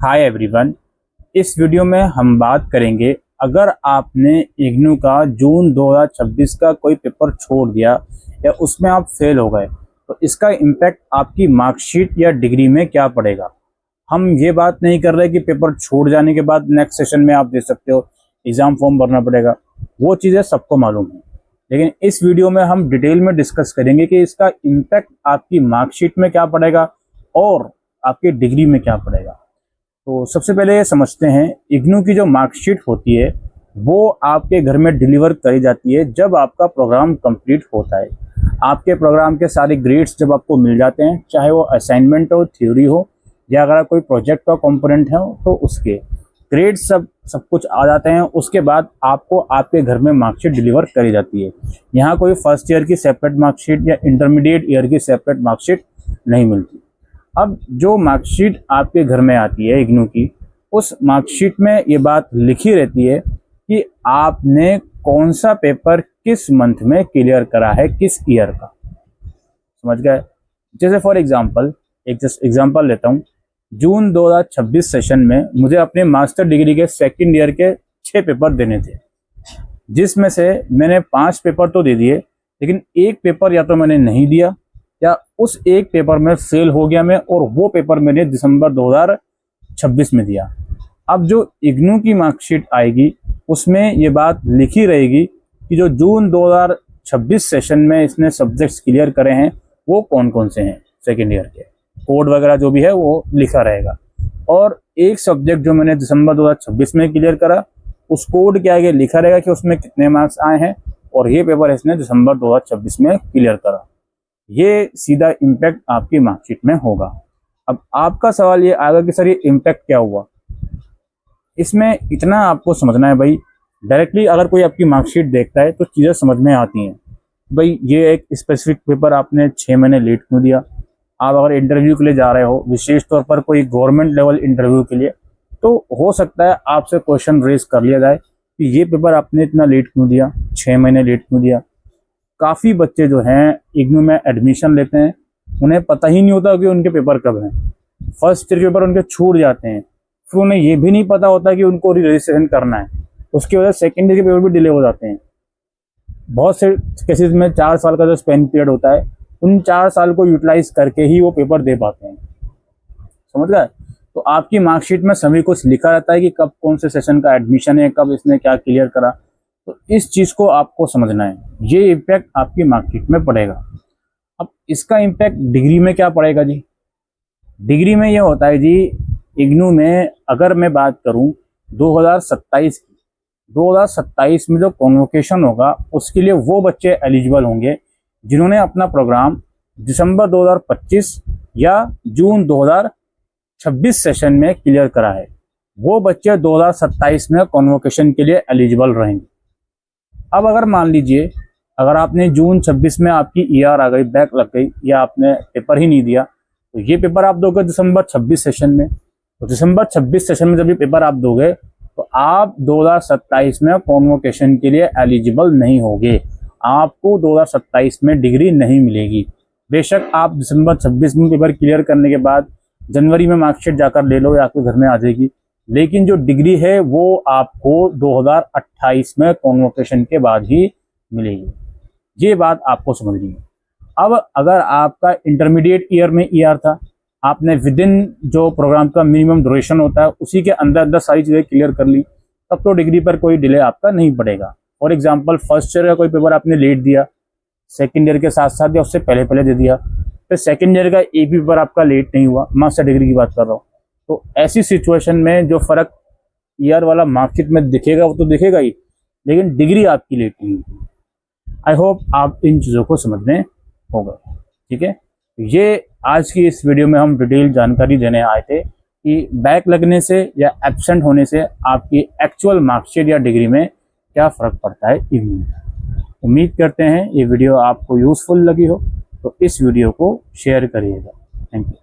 Hi everyone. इस video में हम बात करेंगे, अगर आपने इग्नू का जून 2026 का कोई पेपर छोड़ दिया या उसमें आप फेल हो गए तो इसका इम्पैक्ट आपकी मार्कशीट या डिग्री में क्या पड़ेगा। हम ये बात नहीं कर रहे कि पेपर छोड़ जाने के बाद नेक्स्ट सेशन में आप दे सकते हो, एग्ज़ाम फॉर्म भरना पड़ेगा, वो चीज़ें सबको मालूम है। लेकिन इस वीडियो में हम डिटेल में डिस्कस करेंगे कि इसका इम्पैक्ट आपकी मार्कशीट में क्या पड़ेगा और आपकी डिग्री में क्या पड़ेगा। तो सबसे पहले ये समझते हैं, इग्नू की जो मार्कशीट होती है वो आपके घर में डिलीवर करी जाती है जब आपका प्रोग्राम कंप्लीट होता है। आपके प्रोग्राम के सारे ग्रेड्स जब आपको मिल जाते हैं, चाहे वो असाइनमेंट हो, थ्योरी हो, या अगर कोई प्रोजेक्ट का कंपोनेंट है तो उसके ग्रेड सब कुछ आ जाते हैं। उसके बाद आपको आपके घर में मार्कशीट डिलीवर करी जाती है। यहाँ कोई फर्स्ट ईयर की सेपरेट मार्कशीट या इंटरमीडिएट ईयर की सेपरेट मार्कशीट नहीं मिलती। अब जो मार्कशीट आपके घर में आती है इग्नू की, उस मार्कशीट में ये बात लिखी रहती है कि आपने कौन सा पेपर किस मंथ में क्लियर करा है, किस ईयर का। समझ गए? जैसे फॉर एग्जांपल, एक जस्ट एग्जांपल लेता हूँ। जून 2026 सेशन में मुझे अपने मास्टर डिग्री के सेकंड ईयर के 6 पेपर देने थे, जिसमें से मैंने 5 पेपर तो दे दिए, लेकिन एक पेपर या तो मैंने नहीं दिया या उस एक पेपर में फेल हो गया मैं, और वो पेपर मैंने दिसंबर 2026 में दिया। अब जो इग्नू की मार्कशीट आएगी उसमें ये बात लिखी रहेगी कि जो जून 2026 सेशन में इसने सब्जेक्ट्स क्लियर करे हैं वो कौन कौन से हैं, सेकेंड ईयर के कोड वगैरह जो भी है वो लिखा रहेगा। और एक सब्जेक्ट जो मैंने दिसंबर 2026 में क्लियर करा, उस कोड के आगे लिखा रहेगा कि उसमें कितने मार्क्स आए हैं और ये पेपर इसने दिसंबर 2026 में क्लियर करा। ये सीधा इम्पैक्ट आपकी मार्कशीट में होगा। अब आपका सवाल ये आएगा कि सर ये इम्पैक्ट क्या हुआ। इसमें इतना आपको समझना है भाई, डायरेक्टली अगर कोई आपकी मार्कशीट देखता है तो चीज़ें समझ में आती हैं। भाई ये एक स्पेसिफिक पेपर आपने 6 महीने लेट क्यों दिया। आप अगर इंटरव्यू के लिए जा रहे हो, विशेष तौर पर कोई गवर्नमेंट लेवल इंटरव्यू के लिए, तो हो सकता है आपसे क्वेश्चन रेज कर लिया जाए कि ये पेपर आपने इतना लेट क्यों दिया, 6 महीने लेट क्यों दिया। काफ़ी बच्चे जो हैं इग्नू में एडमिशन लेते हैं, उन्हें पता ही नहीं होता कि उनके पेपर कब हैं। फर्स्ट ईयर के पेपर उनके छूट जाते हैं, फिर उन्हें ये भी नहीं पता होता कि उनको रजिस्ट्रेशन करना है। उसकी वजह से सेकेंड ईयर के पेपर भी डिले हो जाते हैं। बहुत से केसेस में 4 साल का जो स्पेन पीरियड होता है, उन 4 साल को यूटिलाइज करके ही वो पेपर दे पाते हैं। समझ गए? तो आपकी मार्कशीट में सभी कुछ लिखा रहता है कि कब कौन से सेशन का एडमिशन है, कब इसने क्या क्लियर करा। तो इस चीज़ को आपको समझना है, ये इम्पैक्ट आपकी मार्कशीट में पड़ेगा। अब इसका इम्पैक्ट डिग्री में क्या पड़ेगा जी। डिग्री में ये होता है जी, इग्नू में अगर मैं बात करूं 2027 की, 2027 में जो कॉन्वोकेशन होगा उसके लिए वो बच्चे एलिजिबल होंगे जिन्होंने अपना प्रोग्राम दिसंबर 2025 या जून 2026 सेशन में क्लियर करा है। वो बच्चे 2027 में कॉन्वोकेशन के लिए एलिजिबल रहेंगे। अब अगर मान लीजिए, अगर आपने जून 26 में आपकी ईआर आ गई, बैक लग गई, या आपने पेपर ही नहीं दिया, तो ये पेपर आप दोगे दिसंबर 26 सेशन में। तो दिसंबर 26 सेशन में जब ये पेपर आप दोगे तो आप 2027 में कॉन्वोकेशन के लिए एलिजिबल नहीं होगे। आपको 2027 में डिग्री नहीं मिलेगी। बेशक आप दिसंबर 26 में पेपर क्लियर करने के बाद जनवरी में मार्कशीट जाकर ले लो या आपके घर में आ जाएगी, लेकिन जो डिग्री है वो आपको 2028 में कॉन्वोकेशन के बाद ही मिलेगी। ये बात आपको समझनी है। अब अगर आपका इंटरमीडिएट ईयर में ईआर था, आपने विद इन जो प्रोग्राम का मिनिमम ड्यूरेशन होता है उसी के अंदर अंदर सारी चीज़ें क्लियर कर ली, तब तो डिग्री पर कोई डिले आपका नहीं पड़ेगा। फॉर एग्जांपल, फर्स्ट ईयर का कोई पेपर आपने लेट दिया, सेकंड ईयर के साथ साथ या उससे पहले पहले दे दिया, फिर सेकंड ईयर का एक भी पेपर आपका लेट नहीं हुआ, मास्टर डिग्री की बात कर रहा हूँ, तो ऐसी सिचुएशन में जो फ़र्क ईयर वाला मार्कशीट में दिखेगा वो तो दिखेगा ही, लेकिन डिग्री आपकी लेट नहीं होगी। आई होप आप इन चीज़ों को समझ में होगा। ठीक है, ये आज की इस वीडियो में हम डिटेल जानकारी देने आए थे कि बैक लगने से या एब्सेंट होने से आपकी एक्चुअल मार्कशीट या डिग्री में क्या फ़र्क पड़ता है इग्नू में। उम्मीद करते हैं ये वीडियो आपको यूज़फुल लगी हो, तो इस वीडियो को शेयर करिएगा। Thank you.